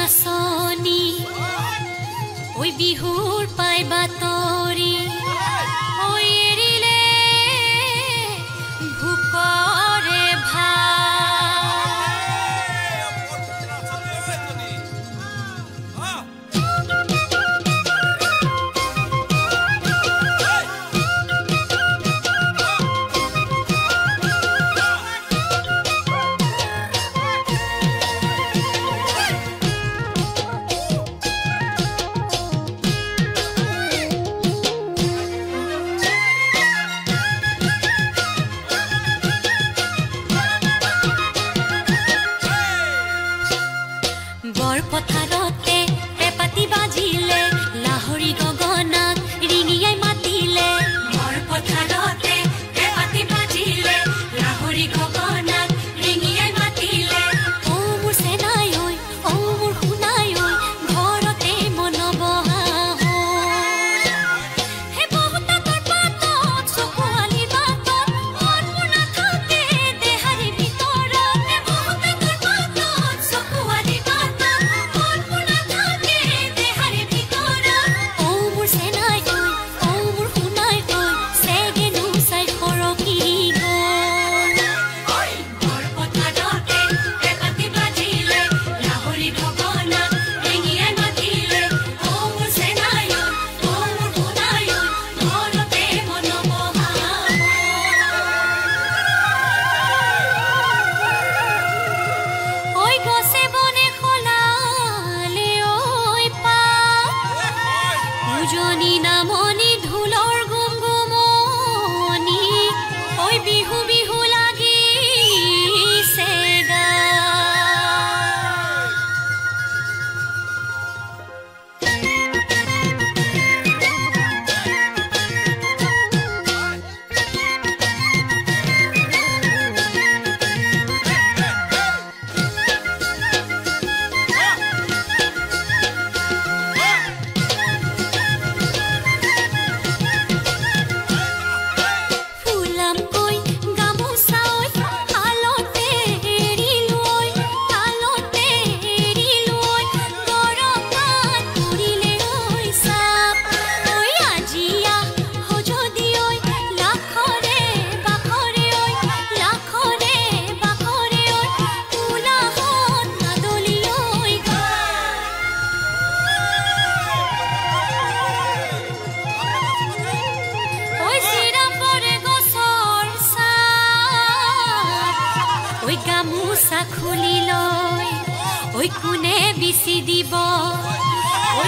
নাচনি ঐ বিহুৰ পাই বাতৰি ঐ এৰিলে ভোকৰে পথাৰতে পেপাতি বাজিলে লাহৰি গগনাক ৰিঙিয়াই মাতিলে বৰ পথাৰতে পেপাতি বাজিলে লাহৰি গগনাক ৰিঙিয়াই মাতিলে ও মোৰ সেনাই ঐ ও মোৰ শুনাই ঐ ঘৰতে মনবহা হে বহুতাকৰ পাতত চকুৱালি বাটত মন মোৰ নাথাকে দেহাৰি ভিতৰত হে বহুতাকৰ পাতত চকুৱালি উজনি নামনি ঢোলৰ গুমগুমনি ঐ বিহু বিহু লাগিছে গা ঐ গামোচা খুলি লৈ ঐ কোনে বিচি দিব ঐ